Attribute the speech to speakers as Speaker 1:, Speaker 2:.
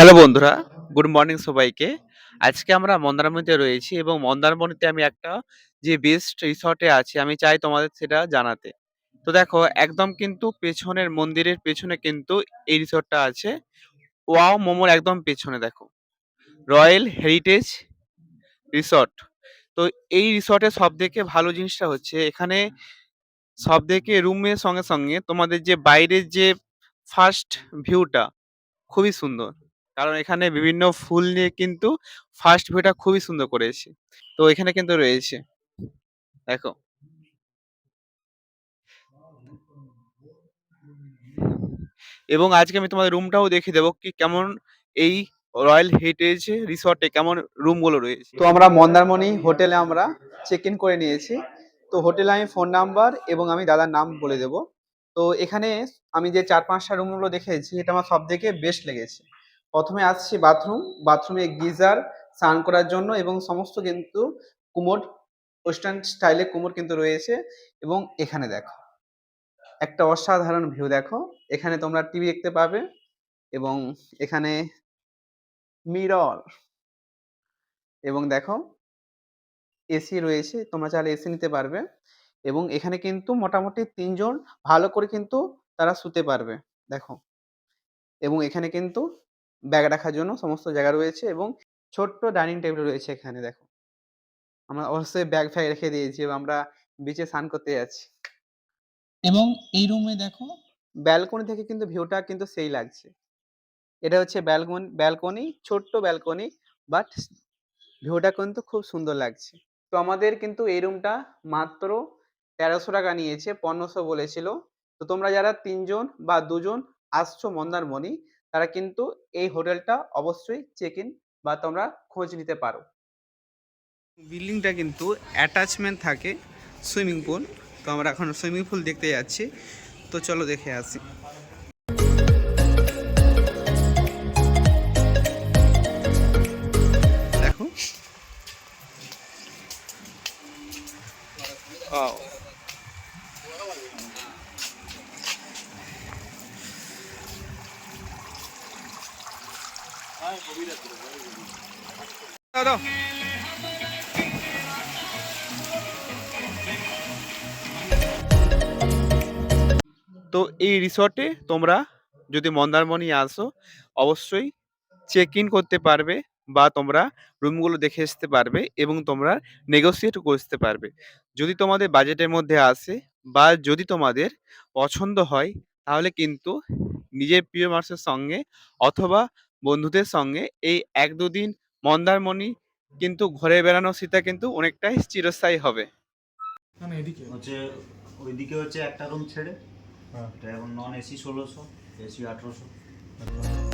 Speaker 1: Hello বন্ধুরা, good morning সবাইকে। আজকে আমরা মন্দারমণিতে রয়েছি এবং মন্দারমণিতে আমি একটা যে বেস্ট রিসর্টে আছি আমি চাই তোমাদের সেটা জানাতে। তো দেখো একদম কিন্তু পেছনের মন্দিরের পেছনে কিন্তু এই রিসর্টটা আছে। ওয়াও মোমোর একদম পেছনে দেখো রয়্যাল হেরিটেজ রিসর্ট। তো এই রিসর্টের সবথেকে ভালো জিনিসটা হচ্ছে এখানে সবথেকে রুমের সঙ্গে সঙ্গে তোমাদের যে বাইরের যে ফার্স্ট ভিউটা খুবই সুন্দর। কারণ এখানে বিভিন্ন ফুল নিয়ে কিন্তু ফার্স্ট ভিউটা খুবই সুন্দর করেছে। তো এখানে কিন্তু রয়েছে দেখো। এবং আজকে আমি তোমাদের রুমটাও দেখিয়ে দেবো কি কেমন এই রয়্যাল হেরিটেজ রিসর্টে কেমন রুমগুলো রয়েছে। তো আমরা মন্দারমণি হোটেলে আমরা চেক ইন করে নিয়েছি। তো হোটেলে আমি ফোন নাম্বার এবং আমি দাদার নাম বলে দেব। তো এখানে আমি যে 4-5টা রুমগুলো দেখেছি এটা আমার সব থেকে বেস্ট লেগেছে। প্রথমে আসছি বাথরুম। বাথরুমে গিজার, স্নান করার জন্য এবং সমস্ত কিন্তু কুমোড, ওয়েস্টার্ন স্টাইলে কুমোড কিন্তু রয়েছে। এবং এখানে দেখো একটা অসাধারণ ভিউ দেখো। এখানে তোমরা টিভি দেখতে পাবে এবং এখানে মিরর এবং দেখো এসি রয়েছে। তোমরা চাইলে এসি নিতে পারবে এবং এখানে কিন্তু মোটামুটি ৩ জন ভালো করে কিন্তু তারা শুতে পারবে। দেখো এবং এখানে কিন্তু ব্যাগ রাখার জন্য সমস্ত জায়গা রয়েছে এবং ছোট্ট ডাইনিং টেবিল রয়েছে এখানে দেখো। আমরা অবশ্যই ব্যাগ ফ্যাগ রেখে দিয়েছি এবং আমরা বিচে স্নান করতে যাচ্ছি। এবং এই রুমে দেখো ব্যালকনি থেকে কিন্তু ভিউটা কিন্তু সেই লাগছে। এটা হচ্ছে ব্যালকনি, ছোট্ট ব্যালকনি বাট ভিউটা কিন্তু খুব সুন্দর লাগছে। তো আমাদের কিন্তু এই রুমটা মাত্র ১৩০০ টাকা নিয়েছে, ১৫০০ বলেছিল। তো তোমরা যারা ৩ জন বা ২ জন আসছো মন্দারমণি তারা কিন্তু এই হোটেলটা অবশ্যই চেক ইন বা তোমরা খোঁজ নিতে পারো। বিল্ডিংটা কিন্তু অ্যাটাচমেন্ট থাকে সুইমিং পুল। তো আমরা এখন সুইমিং পুল দেখতে যাচ্ছি। তো চলো দেখে আসি। দেখো ওয়াও। দাও দাও। তো এই রিসর্টে তোমরা যদি মন্দারমণি আসো অবশ্যই চেক ইন করতে পারবে বা তোমরা রুমগুলো দেখে আসতে পারবে এবং তোমরা নেগোসিয়েট করতে পারবে। যদি তোমাদের বাজেটের মধ্যে আসে বা যদি তোমাদের পছন্দ হয় তাহলে কিন্তু নিজের প্রিয় মানুষের সঙ্গে অথবা বন্ধুদের সঙ্গে এই ১-২ দিন মন্দারমণি কিন্তু ঘুরে বেড়ানোর স্মৃতি কিন্তু অনেকটাই চিরস্থায়ী হবে।
Speaker 2: না না এদিকে
Speaker 3: হচ্ছে ওইদিকে হচ্ছে একটা রুম ছেড়ে এটা এখন নন এসি ১৬০০, এসি ১৮০০।